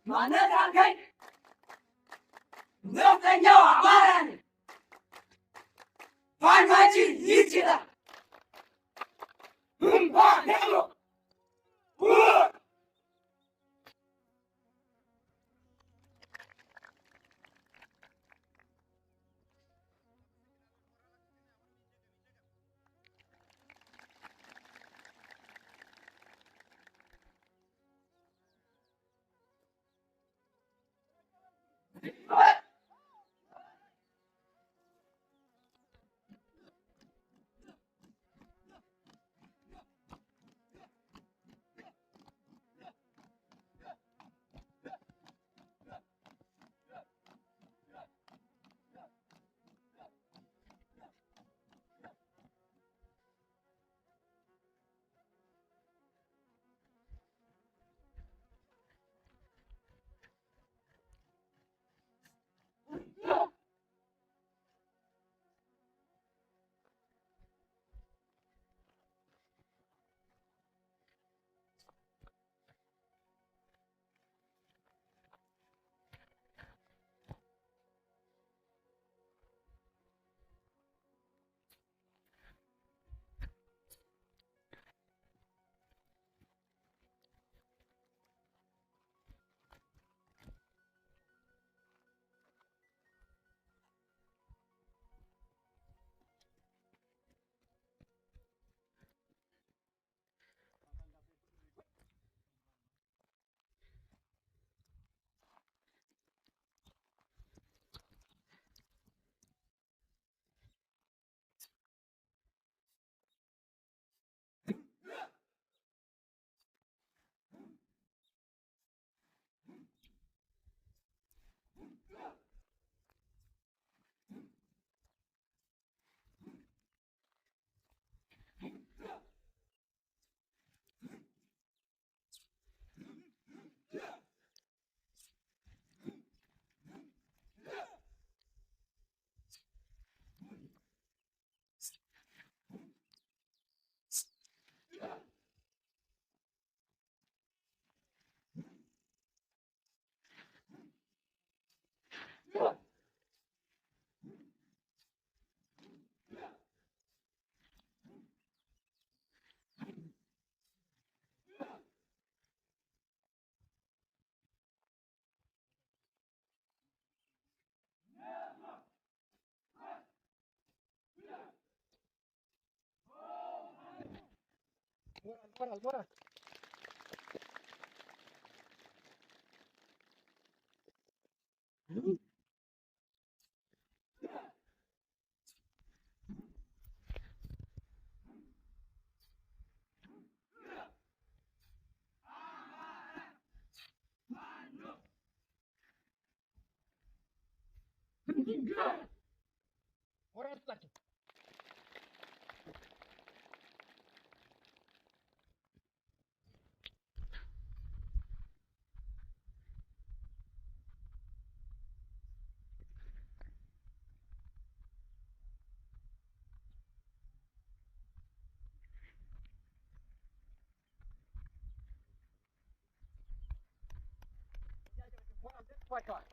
ማነት አልከኝ? ነፍጠኛው አማራ ነኝ። ፋኖችን ይችላል እንኳን ሄሎ Moral. Moral lagi. Moral, vai, cara.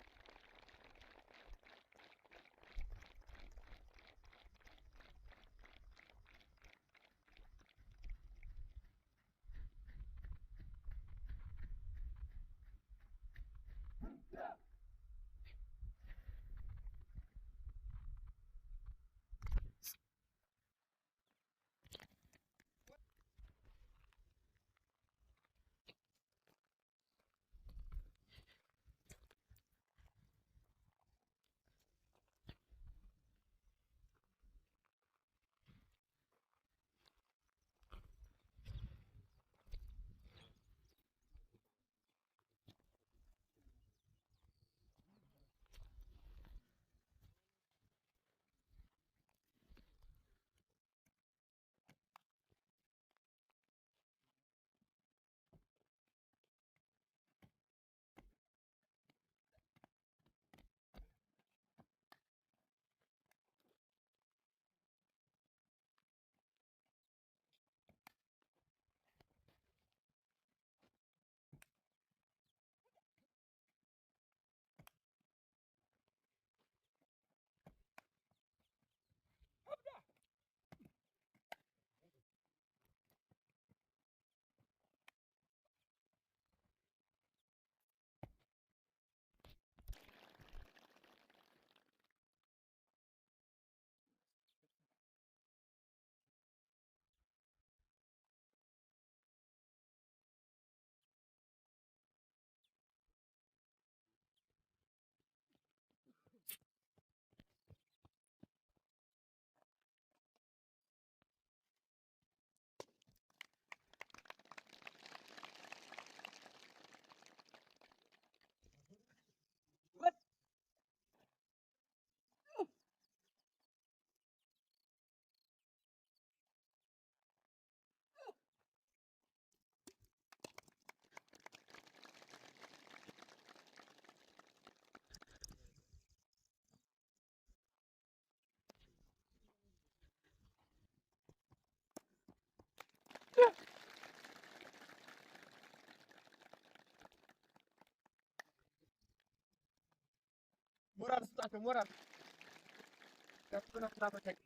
ሞራል ስጣቸው ሞራል ከፍና ስራበተክ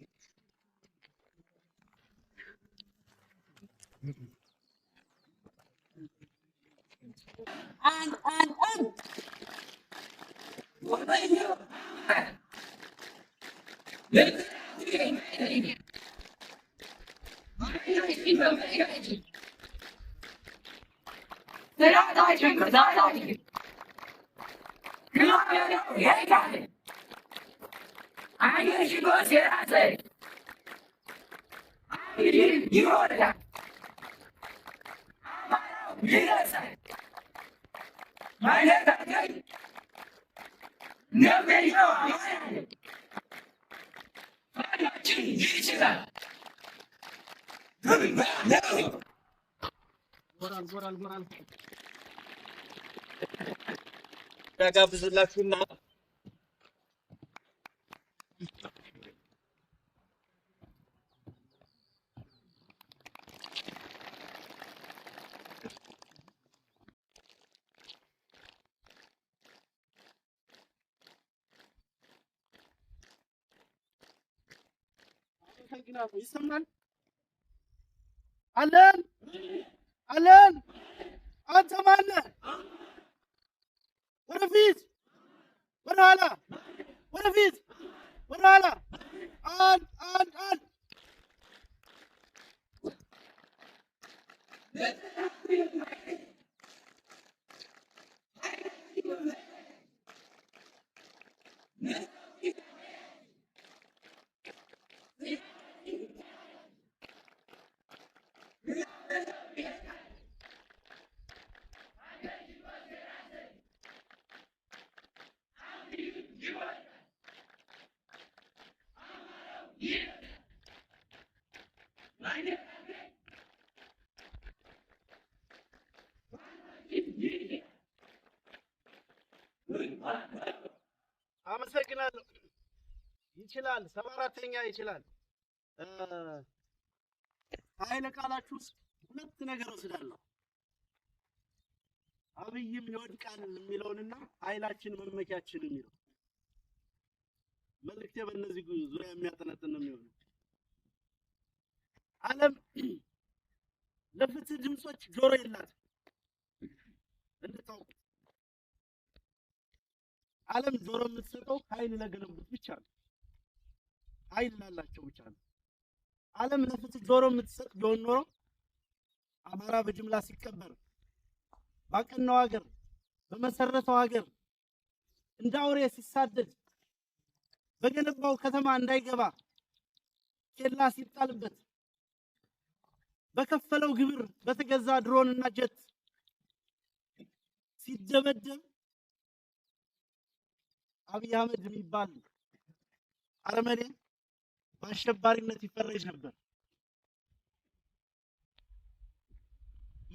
and ወበዩ ሞራል ያጋብዝላችሁና ይሰማል አለን አንተ ማነህ? ወደፊት ወደኋላ ወደፊት ወደኋላ አንድ አመሰግናለሁ። ይችላል 74ኛ ይችላል። ኃይለ ቃላችሁ ውስጥ ሁለት ነገር ወስዳለሁ። አብይም ይወድቃል የሚለውንና ኃይላችን መመኪያችን የሚለው መልእክቴ በእነዚህ ዙሪያ የሚያጠነጥን ነው የሚሆነው። ዓለም ለፍትህ ድምጾች ጆሮ የላትም እንድታውቁ። ዓለም ጆሮ የምትሰጠው ኃይል ለገነቡት ብቻ ነው። ኃይል ላላቸው ብቻ ነው። ዓለም ለፍትህ ጆሮ የምትሰጥ ቢሆን ኖሮ አማራ በጅምላ ሲቀበር ባቀናው ሀገር በመሰረተው ሀገር እንደ አውሬ ሲሳደድ በገነባው ከተማ እንዳይገባ ኬላ ሲጣልበት በከፈለው ግብር በተገዛ ድሮንና ጀት ሲደበደብ አብይ አህመድ የሚባል አረመኔ በአሸባሪነት ይፈረጅ ነበር።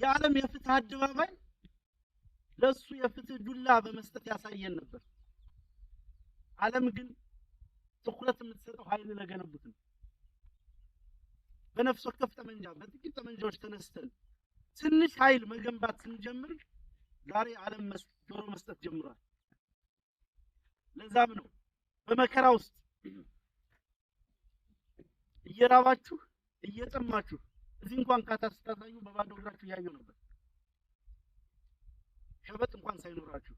የዓለም የፍትህ አደባባይ ለሱ የፍትህ ዱላ በመስጠት ያሳየን ነበር። ዓለም ግን ትኩረት የምትሰጠው ኃይል ለገነቡት ነው። በነፍስ ወከፍ ጠመንጃ በጥቂት ጠመንጃዎች ተነስተን ትንሽ ኃይል መገንባት ስንጀምር ዛሬ ዓለም ጆሮ መስጠት ጀምሯል። ለዛም ነው በመከራ ውስጥ እየራባችሁ እየጠማችሁ እዚህ እንኳን ካታስታሳዩ በባዶ እግራችሁ እያየሁ ነበር። ሸበጥ እንኳን ሳይኖራችሁ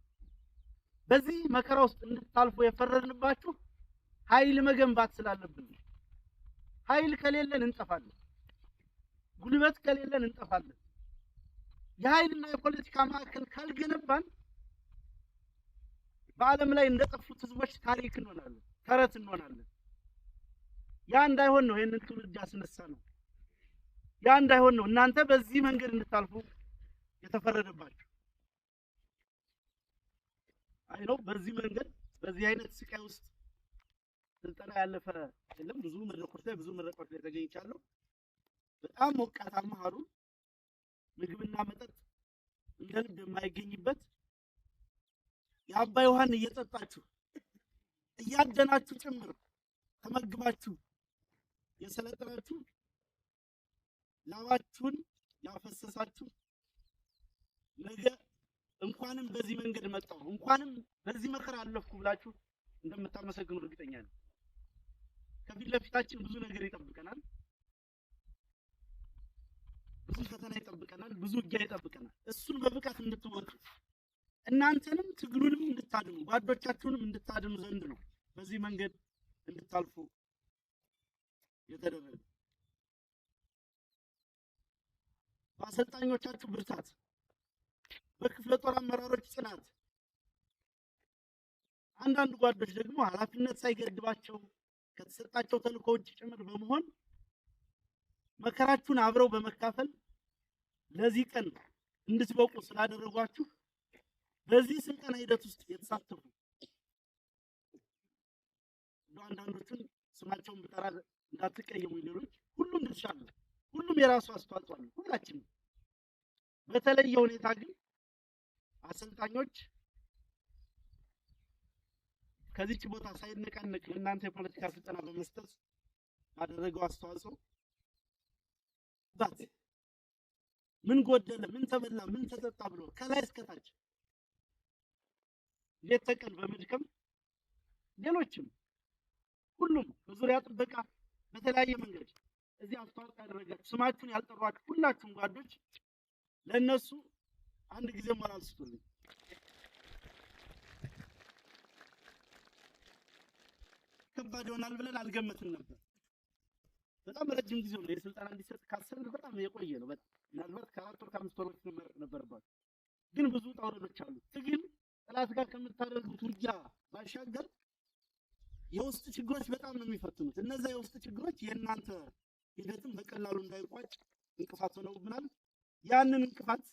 በዚህ መከራ ውስጥ እንድታልፉ የፈረድንባችሁ ኃይል መገንባት ስላለብን። ኃይል ከሌለን እንጠፋለን። ጉልበት ከሌለን እንጠፋለን። የኃይልና የፖለቲካ ማዕከል ካልገነባን በዓለም ላይ እንደጠፉት ህዝቦች ታሪክ እንሆናለን፣ ተረት እንሆናለን። ያ እንዳይሆን ነው ይሄንን ትውልድ ያስነሳ ነው። ያ እንዳይሆን ነው እናንተ በዚህ መንገድ እንድታልፉ የተፈረደባችሁ። አይኖ በዚህ መንገድ በዚህ አይነት ስቃይ ውስጥ ስልጠና ያለፈ የለም። ብዙ መድረኮች ላይ ተገኝቻለሁ። በጣም ሞቃታማ ሀሩር፣ ምግብና መጠጥ እንደ ልብ የማይገኝበት የአባይ ውሃን እየጠጣችሁ እያደናችሁ ጭምር ተመግባችሁ የሰለጠናችሁ ላባችሁን ያፈሰሳችሁ ነገ እንኳንም በዚህ መንገድ መጣሁ እንኳንም በዚህ መከራ አለፍኩ ብላችሁ እንደምታመሰግኑ እርግጠኛ ነኝ። ከፊት ለፊታችን ብዙ ነገር ይጠብቀናል፣ ብዙ ፈተና ይጠብቀናል፣ ብዙ ውጊያ ይጠብቀናል። እሱን በብቃት እንድትወጡ እናንተንም ትግሉንም እንድታድኑ ጓዶቻችሁንም እንድታድኑ ዘንድ ነው በዚህ መንገድ እንድታልፉ የተደረገ። በአሰልጣኞቻችሁ ብርታት፣ በክፍለ ጦር አመራሮች ጽናት፣ አንዳንድ ጓዶች ደግሞ ኃላፊነት ሳይገድባቸው ከተሰጣቸው ተልእኮ ውጭ ጭምር በመሆን መከራችሁን አብረው በመካፈል ለዚህ ቀን እንድትበቁ ስላደረጓችሁ በዚህ ስልጠና ሂደት ውስጥ የተሳተፉ አንዳንዶቹን ስማቸውን ብጠራ እንዳትቀየሙ፣ ሌሎች ሁሉም ድርሻ አለ፣ ሁሉም የራሱ አስተዋጽኦ አለ። ሁላችንም በተለየ ሁኔታ ግን አሰልጣኞች ከዚች ቦታ ሳይነቃነቅ ለእናንተ የፖለቲካ ስልጠና በመስጠት ባደረገው አስተዋጽኦ ምን ጎደለ፣ ምን ተበላ፣ ምን ተጠጣ ብሎ ከላይ እስከታች ሌት ተቀን በመድከም ሌሎችም ሁሉም በዙሪያ ጥበቃ በተለያየ መንገድ እዚህ አስተዋጽኦ ያደረጋችሁ ስማችሁን ያልጠሯችሁ ሁላችሁም ጓዶች ለነሱ አንድ ጊዜ ሞራል ስጡልኝ። ከባድ ይሆናል ብለን አልገመትም ነበር። በጣም ረጅም ጊዜ ነው የስልጠና እንዲሰጥ ካሰብን በጣም የቆየ ነው። ምናልባት ከ4 ወር ከ5 ወር በፊት መመረቅ ነበረባችሁ። ግን ብዙ ውጣ ውረዶች አሉ። ትግል ጠላት ጋር ከምታደርጉት ውጊያ ባሻገር የውስጥ ችግሮች በጣም ነው የሚፈትኑት። እነዛ የውስጥ ችግሮች የእናንተ ሂደትም በቀላሉ እንዳይቋጭ እንቅፋት ሆነውብናል። ያንን እንቅፋት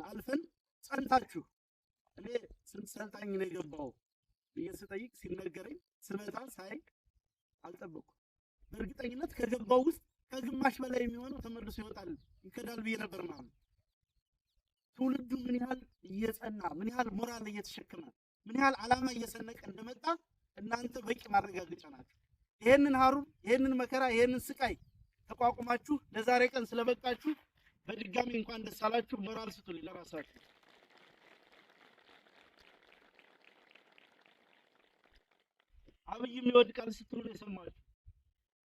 አልፈን ጸንታችሁ እኔ ስንት ሰልጣኝ ነው የገባው ብዬ ስጠይቅ ሲነገረኝ ስመጣ ሳይ አልጠበኩም። በእርግጠኝነት ከገባው ውስጥ ከግማሽ በላይ የሚሆነው ተመልሶ ይወጣል ይከዳል ብዬ ነበር ማለት። ትውልዱ ምን ያህል እየጸና ምን ያህል ሞራል እየተሸከመ ምን ያህል ዓላማ እየሰነቀ እንደመጣ እናንተ በቂ ማረጋገጫ ናችሁ። ይሄንን ሀሩር ይሄንን መከራ ይሄንን ስቃይ ተቋቁማችሁ ለዛሬ ቀን ስለበቃችሁ በድጋሚ እንኳን ደስ አላችሁ። ሞራል ስጡልኝ ለራሳችሁ። አብይም ይወድቃል ስትሉ ነው የሰማችሁ።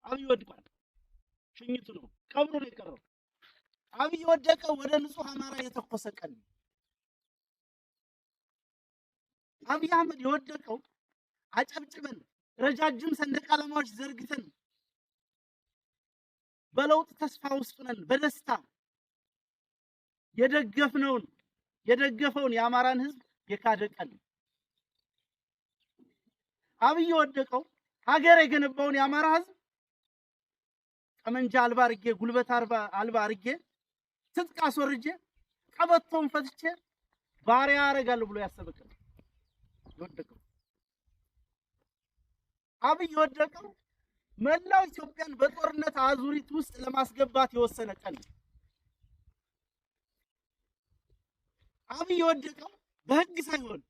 አብይ ይወድቃል፣ ሽኝቱ ነው፣ ቀብሩ ነው የቀረው። አብይ ወደቀው ወደ ንጹህ አማራ የተኮሰ ቀን። አብይ አህመድ የወደቀው አጨብጭበን ረጃጅም ሰንደቅ ዓላማዎች ዘርግተን በለውጥ ተስፋ ውስጥ ነን በደስታ የደገፈውን የአማራን ህዝብ የካደ ቀን። አብይ የወደቀው ሀገር የገነባውን የአማራ ህዝብ ጠመንጃ አልባ አርጌ ጉልበት አልባ አርጌ ትጥቅ አስወርጄ ቀበቶን ፈትቼ ባሪያ አረጋለሁ ብሎ ያሰበ ቀን የወደቀው። አብይ የወደቀው መላው ኢትዮጵያን በጦርነት አዙሪት ውስጥ ለማስገባት የወሰነ ቀን። አብይ የወደቀው በህግ ሳይሆን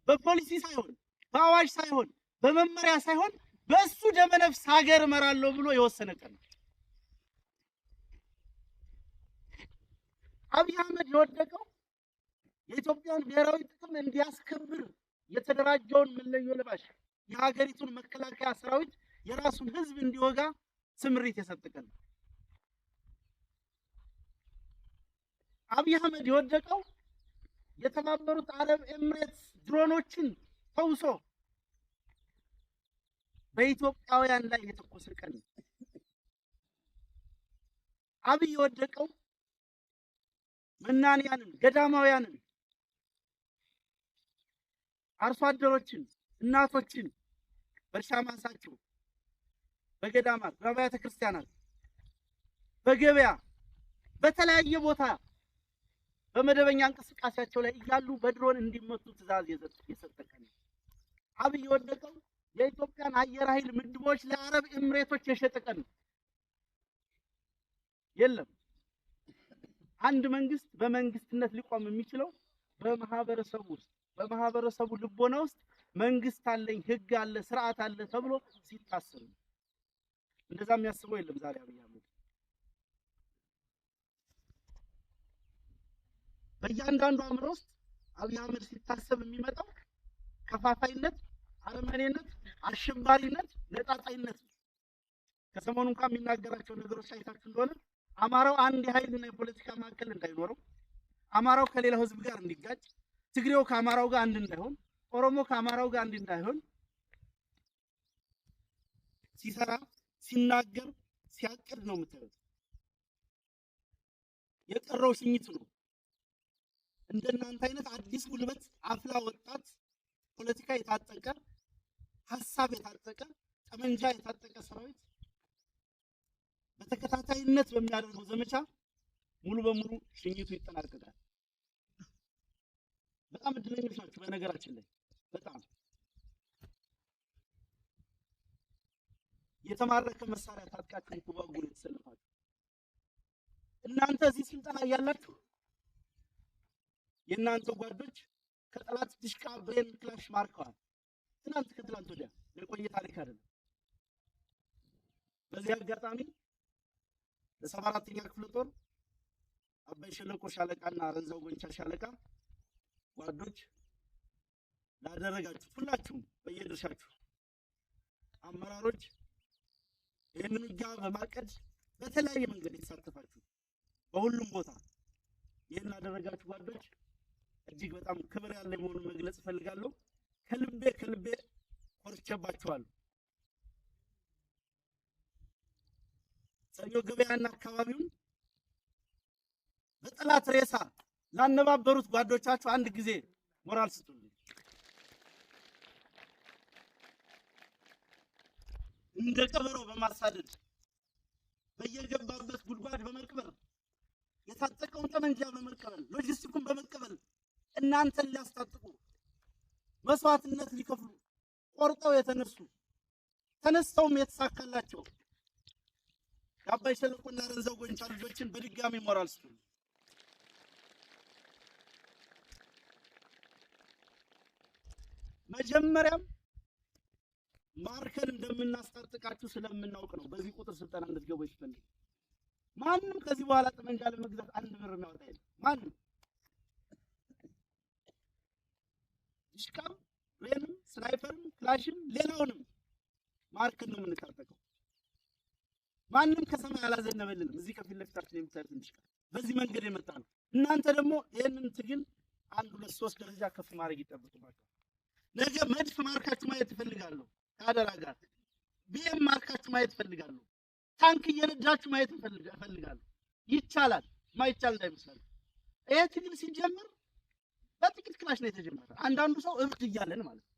በፖሊሲ ሳይሆን በአዋጅ ሳይሆን በመመሪያ ሳይሆን በእሱ ደመነፍስ ሀገር እመራለሁ ብሎ የወሰነ ቀን። አብይ አህመድ የወደቀው የኢትዮጵያን ብሔራዊ ጥቅም እንዲያስከብር የተደራጀውን መለዮ ለባሽ የሀገሪቱን መከላከያ ሰራዊት የራሱን ህዝብ እንዲወጋ ስምሪት የሰጠ ቀን። አብይ አህመድ የወደቀው የተባበሩት አረብ ኤምሬትስ ድሮኖችን ተውሶ በኢትዮጵያውያን ላይ የተኮሰ ቀን። አብይ የወደቀው መናንያንን፣ ገዳማውያንን፣ አርሶ አደሮችን፣ እናቶችን በእርሻ ማሳቸው፣ በገዳማት፣ በአብያተ ክርስቲያናት፣ በገበያ በተለያየ ቦታ በመደበኛ እንቅስቃሴያቸው ላይ እያሉ በድሮን እንዲመቱ ትዕዛዝ የሰጠ ቀን። አብይ የወደቀው የኢትዮጵያን አየር ኃይል ምድቦች ለአረብ ኤምሬቶች የሸጠ ቀን። የለም አንድ መንግስት በመንግስትነት ሊቆም የሚችለው በማህበረሰቡ ውስጥ በማህበረሰቡ ልቦና ውስጥ መንግስት አለኝ፣ ህግ አለ፣ ስርዓት አለ ተብሎ ሲታሰብ። እንደዛ የሚያስበው የለም ዛሬ አብይ አህመድ። በእያንዳንዱ አእምሮ ውስጥ አብይ አህመድ ሲታሰብ የሚመጣው ከፋፋይነት፣ አረመኔነት፣ አሸባሪነት፣ ነጣጣይነት ከሰሞኑ እንኳን የሚናገራቸው ነገሮች አይታችሁ እንደሆነ አማራው አንድ የኃይልና የፖለቲካ ማዕከል እንዳይኖረው፣ አማራው ከሌላው ህዝብ ጋር እንዲጋጭ፣ ትግሬው ከአማራው ጋር አንድ እንዳይሆን፣ ኦሮሞ ከአማራው ጋር አንድ እንዳይሆን ሲሰራ ሲናገር ሲያቅድ ነው የምታዩት። የቀረው ሽኝት ነው። እንደናንተ አይነት አዲስ ጉልበት አፍላ ወጣት ፖለቲካ የታጠቀ ሀሳብ የታጠቀ ጠመንጃ የታጠቀ ሰራዊት በተከታታይነት በሚያደርገው ዘመቻ ሙሉ በሙሉ ሽኝቱ ይጠናቀቃል። በጣም እድለኞች ናቸው። በነገራችን ላይ በጣም የተማረከ መሳሪያ ታጥቃችሁ ልትዋጉ ነው የተሰለፋችሁ። እናንተ እዚህ ስልጠና ያላችሁ የእናንተ ጓዶች ከጠላት ድሽቃ ብሬን ክላሽ ማርከዋል። ትናንት ከትላንት ወዲያ የቆየ ታሪክ አይደለም። በዚህ አጋጣሚ ለ74ኛ ክፍለ ጦር አባይ ሸለቆ ሻለቃና ረንዛው ጎንቻ ሻለቃ ጓዶች ላደረጋችሁ ሁላችሁም በየድርሻችሁ አመራሮች ይህንን ውጊያ በማቀድ በተለያየ መንገድ የተሳተፋችሁ በሁሉም ቦታ ይህን ያደረጋችሁ ጓዶች እጅግ በጣም ክብር ያለ መሆኑን መግለጽ እፈልጋለሁ። ከልቤ ኮርቼባችኋለሁ። ሰኞ ገበያና አካባቢውን በጠላት ሬሳ ላነባበሩት ጓዶቻችሁ አንድ ጊዜ ሞራል ስጡልኝ። እንደ ቀበሮ በማሳደድ በየገባበት ጉድጓድ በመቅበር የታጠቀውን ጠመንጃ በመቀበል ሎጂስቲኩን በመቀበል እናንተን ሊያስታጥቁ መስዋዕትነት ሊከፍሉ ቆርጠው የተነሱ ተነስተውም የተሳካላቸው የአባይ ሸለቆና ረንዛው ጎንቻ ልጆችን በድጋሚ ሞራል ስጡ። መጀመሪያም ማርከን እንደምናስታጥቃችሁ ስለምናውቅ ነው በዚህ ቁጥር ስልጠና እንድትገቡ ይፈልግ። ማንም ከዚህ በኋላ ጠመንጃ ለመግዛት አንድ ብር የሚያወጣ የለም። ማንም ዲሽቃም፣ ብሬንም፣ ስናይፐርም፣ ክላሽም ሌላውንም ማርከን ነው የምንታጠቀው። ማንም ከሰማይ አላዘነበልንም። እዚህ ከፊት ለፊታችን የምታዩት ዲሽቃ በዚህ መንገድ የመጣ ነው። እናንተ ደግሞ ይህንን ትግል 1 2 3 ደረጃ ከፍ ማድረግ ይጠብቅባችኋል። ነገ መድፍ ማርካችሁ ማየት እፈልጋለሁ። ከአደራ ጋር ቢኤም ማርካችሁ ማየት እፈልጋለሁ። ታንክ እየነዳችሁ ማየት እፈልጋለሁ። ይቻላል፣ ማይቻል እንዳይመስላችሁ። ይሄ ትግል ሲጀምር በጥቂት ክላሽ ነው የተጀመረ። አንዳንዱ ሰው እብድ እያለን ማለት ነው።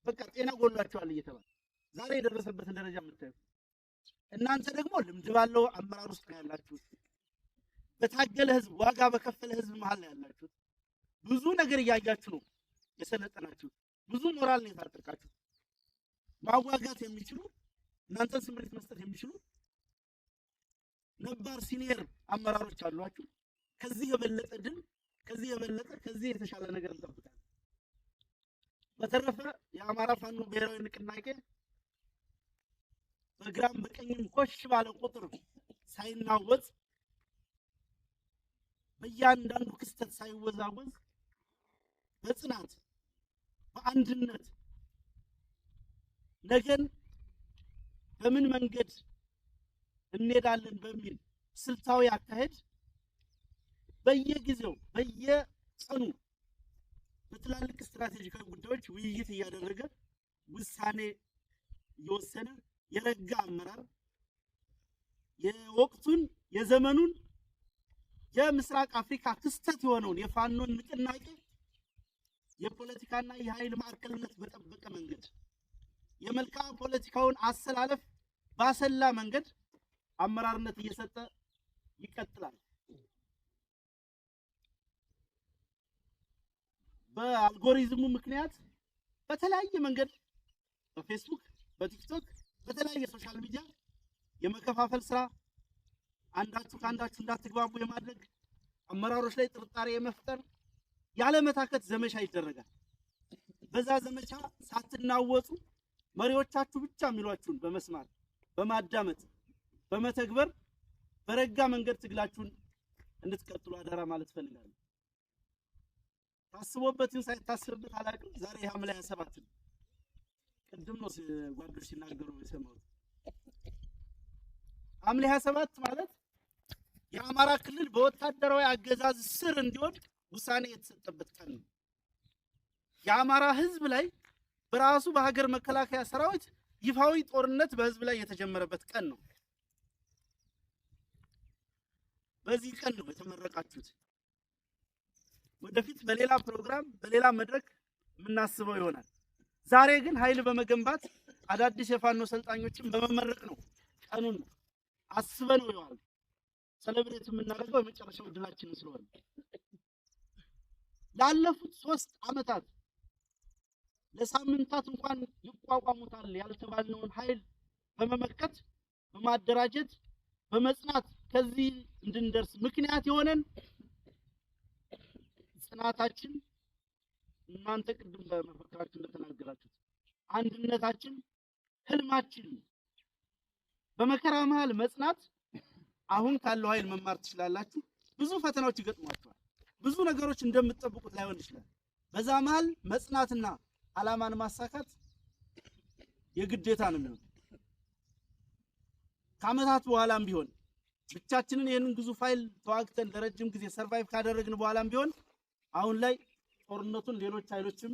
በቃ ጤና ጎሏቸዋል እየተባለ ዛሬ የደረሰበትን ደረጃ የምታዩት እናንተ ደግሞ ልምድ ባለው አመራር ውስጥ ነው ያላችሁት። በታገለ ህዝብ፣ ዋጋ በከፈለ ህዝብ መሀል ነው ያላችሁት። ብዙ ነገር እያያችሁ ነው የሰለጠናችሁት። ብዙ ሞራል ነው የታጠቃችሁት። ማዋጋት የሚችሉ እናንተን ስምሪት መስጠት የሚችሉ ነባር ሲኒየር አመራሮች አሏችሁ። ከዚህ የበለጠ ድል፣ ከዚህ የተሻለ ነገር እንጠብቃለን። በተረፈ የአማራ ፋኖ ብሔራዊ ንቅናቄ በግራም በቀኝም ኮሽ ባለ ቁጥር ሳይናወጥ በእያንዳንዱ ክስተት ሳይወዛወዝ በጽናት በአንድነት ነገን በምን መንገድ እንሄዳለን በሚል ስልታዊ አካሄድ በየጊዜው በየቀኑ በትላልቅ ስትራቴጂካዊ ጉዳዮች ውይይት እያደረገ ውሳኔ እየወሰነ የረጋ አመራር የወቅቱን የዘመኑን የምስራቅ አፍሪካ ክስተት የሆነውን የፋኖን ንቅናቄ የፖለቲካና የኃይል ማዕከልነት በጠበቀ መንገድ የመልክዓ ፖለቲካውን አሰላለፍ ባሰላ መንገድ አመራርነት እየሰጠ ይቀጥላል። በአልጎሪዝሙ ምክንያት በተለያየ መንገድ በፌስቡክ፣ በቲክቶክ፣ በተለያየ ሶሻል ሚዲያ የመከፋፈል ስራ አንዳችሁ ከአንዳችሁ እንዳትግባቡ የማድረግ አመራሮች ላይ ጥርጣሬ የመፍጠር ያለመታከት ዘመቻ ይደረጋል። በዛ ዘመቻ ሳትናወጡ መሪዎቻችሁ ብቻ የሚሏችሁን በመስማት በማዳመጥ በመተግበር በረጋ መንገድ ትግላችሁን እንድትቀጥሉ አደራ ማለት ፈልጋለሁ። ታስቦበትን ሳይታሰብበት አላውቅም። ዛሬ ሐምሌ 27 ነው። ቅድም ነው ጓዶች ሲናገሩ የሰማሁት። ሐምሌ 27 ማለት የአማራ ክልል በወታደራዊ አገዛዝ ስር እንዲወድቅ ውሳኔ የተሰጠበት ቀን ነው። የአማራ ህዝብ ላይ በራሱ በሀገር መከላከያ ሰራዊት ይፋዊ ጦርነት በህዝብ ላይ የተጀመረበት ቀን ነው። በዚህ ቀን ነው የተመረቃችሁት። ወደፊት በሌላ ፕሮግራም በሌላ መድረክ የምናስበው ይሆናል። ዛሬ ግን ኃይል በመገንባት አዳዲስ የፋኖ ሰልጣኞችን በመመረቅ ነው ቀኑን አስበን ይዋል ሴሌብሬት የምናደርገው የመጨረሻው ድላችን ስለሆነ ላለፉት 3 ዓመታት ለሳምንታት እንኳን ይቋቋሙታል ያልተባለውን ኃይል በመመከት በማደራጀት በመጽናት ከዚህ እንድንደርስ ምክንያት የሆነን ጽናታችን እናንተ ቅድም በመፈክራችሁ እንደተናገራችሁት አንድነታችን ህልማችን በመከራ መሃል መጽናት አሁን ካለው ኃይል መማር ትችላላችሁ። ብዙ ፈተናዎች ይገጥሟችኋል። ብዙ ነገሮች እንደምትጠብቁት ላይሆን ይችላል። በዛ መሃል መጽናትና አላማን ማሳካት የግዴታ ነው የሚሆነው። ከዓመታት በኋላም ቢሆን ብቻችንን ይሄንን ግዙፍ ኃይል ተዋግተን ለረጅም ጊዜ ሰርቫይቭ ካደረግን በኋላም ቢሆን አሁን ላይ ጦርነቱን ሌሎች ኃይሎችም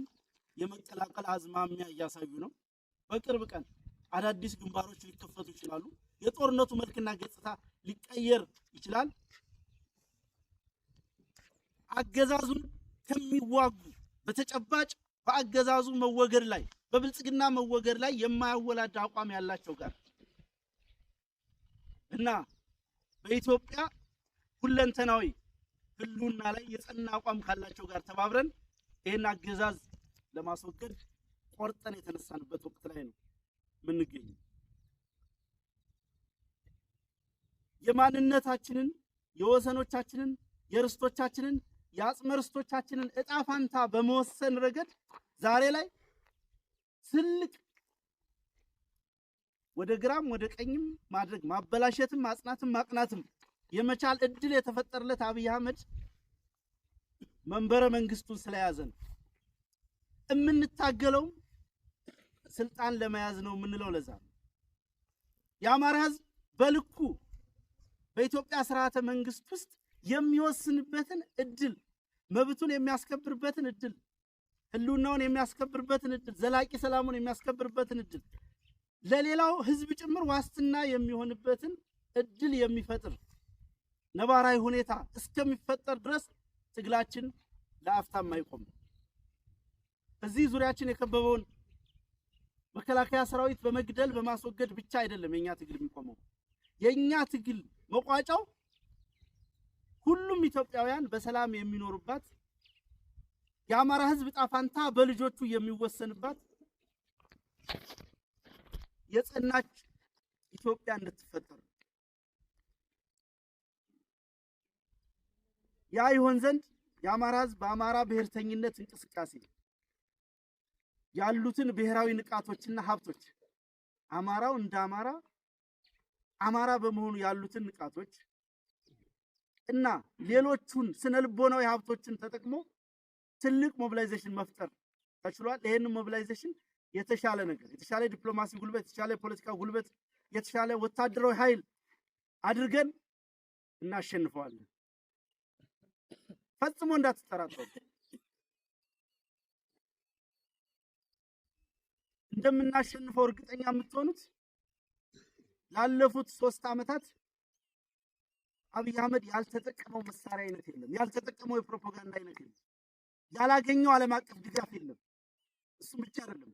የመቀላቀል አዝማሚያ እያሳዩ ነው። በቅርብ ቀን አዳዲስ ግንባሮች ሊከፈቱ ይችላሉ። የጦርነቱ መልክና ገጽታ ሊቀየር ይችላል። አገዛዙን ከሚዋጉ በተጨባጭ በአገዛዙ መወገድ ላይ በብልጽግና መወገድ ላይ የማያወላድ አቋም ያላቸው ጋር እና በኢትዮጵያ ሁለንተናዊ ህልውና ላይ የጸና አቋም ካላቸው ጋር ተባብረን ይሄን አገዛዝ ለማስወገድ ቆርጠን የተነሳንበት ወቅት ላይ ነው የምንገኘው። የማንነታችንን የወሰኖቻችንን የርስቶቻችንን የአጽመ ርስቶቻችንን እጣ ፋንታ በመወሰን ረገድ ዛሬ ላይ ትልቅ ወደ ግራም ወደ ቀኝም ማድረግ ማበላሸትም ማጽናትም ማቅናትም የመቻል እድል የተፈጠረለት አብይ አህመድ መንበረ መንግስቱን ስለያዘ ነው። የምንታገለው ስልጣን ለመያዝ ነው የምንለው ለዛ ነው። የአማራ ህዝብ በልኩ በኢትዮጵያ ስርዓተ መንግስት ውስጥ የሚወስንበትን እድል መብቱን የሚያስከብርበትን እድል ህልውናውን የሚያስከብርበትን እድል ዘላቂ ሰላሙን የሚያስከብርበትን እድል ለሌላው ህዝብ ጭምር ዋስትና የሚሆንበትን እድል የሚፈጥር ነባራዊ ሁኔታ እስከሚፈጠር ድረስ ትግላችን ለአፍታም አይቆም። እዚህ ዙሪያችን የከበበውን መከላከያ ሰራዊት በመግደል በማስወገድ ብቻ አይደለም የኛ ትግል የሚቆመው። የኛ ትግል መቋጫው ሁሉም ኢትዮጵያውያን በሰላም የሚኖሩባት የአማራ ህዝብ ጣፋንታ በልጆቹ የሚወሰንባት የጸናች ኢትዮጵያ እንድትፈጠር ያ ይሆን ዘንድ የአማራ ህዝብ በአማራ ብሔርተኝነት እንቅስቃሴ ያሉትን ብሔራዊ ንቃቶችና ሀብቶች አማራው እንደ አማራ በመሆኑ ያሉትን ንቃቶች እና ሌሎቹን ስነልቦናዊ ሀብቶችን ተጠቅሞ ትልቅ ሞቢላይዜሽን መፍጠር ተችሏል። ይሄን ሞቢላይዜሽን የተሻለ ነገር የተሻለ ዲፕሎማሲ ጉልበት የተሻለ ፖለቲካ ጉልበት የተሻለ ወታደራዊ ኃይል አድርገን እናሸንፈዋለን። ፈጽሞ እንዳትጠራጠሩ። እንደምናሸንፈው እርግጠኛ የምትሆኑት ላለፉት 3 ዓመታት አብይ አህመድ ያልተጠቀመው መሳሪያ አይነት የለም፣ ያልተጠቀመው የፕሮፓጋንዳ አይነት የለም፣ ያላገኘው ዓለም አቀፍ ድጋፍ የለም። እሱም ብቻ አይደለም፣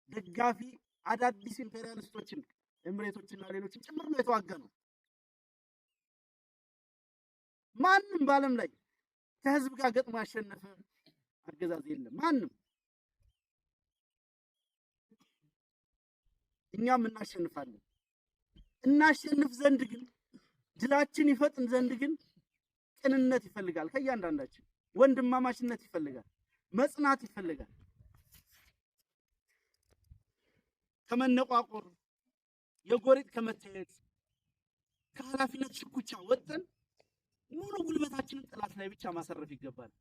ደጋፊ አዳዲስ ኢምፔሪያሊስቶችን ኤምሬቶችና ሌሎችን ጭምር ነው የተዋጋ ነው። ማንም በዓለም ላይ ከህዝብ ጋር ገጥሞ ያሸነፈ አገዛዝ የለም። ማንም እኛም እናሸንፋለን። እናሸንፍ ዘንድ ግን ድላችን ይፈጥን ዘንድ ግን ቅንነት ይፈልጋል። ከእያንዳንዳችን ወንድማማችነት ይፈልጋል። መጽናት ይፈልጋል። ከመነቋቆር የጎሪጥ ከመታየት ከኃላፊነት ሽኩቻ ወጥተን ሙሉ ጉልበታችንን ጠላት ላይ ብቻ ማሰረፍ ይገባል።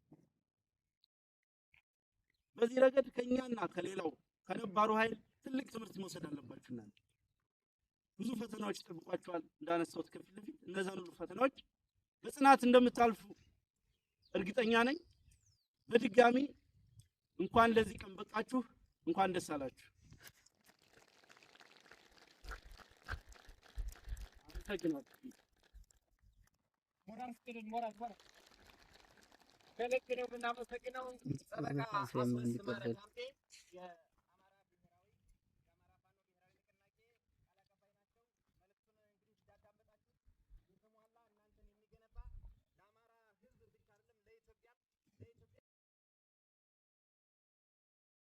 በዚህ ረገድ ከኛና ከሌላው ከነባሩ ኃይል ትልቅ ትምህርት መውሰድ አለባችሁ። እናንተ ብዙ ፈተናዎች ይጠብቋችኋል እንዳነሳሁት ከፊት ለፊት እነዛን ሁሉ ፈተናዎች በጽናት እንደምታልፉ እርግጠኛ ነኝ። በድጋሚ እንኳን ለዚህ ቀን በቃችሁ፣ እንኳን ደስ አላችሁ። አመሰግናለሁ። ሞራል ከልክ ነው የምናመሰግነው። ጠበቃ አስመስ ማረ ካምቴ የአማራ ብሔራዊ የአማራ ፋኖ ብሔራዊ ንቅናቄ ቃል አቀባይ ናቸው። መልእክቱን እንግዲህ እንዳዳመጣችሁ የተሟላ እናንተን የሚገነባ ለአማራ ሕዝብ ብቻ አይደለም ለኢትዮጵያ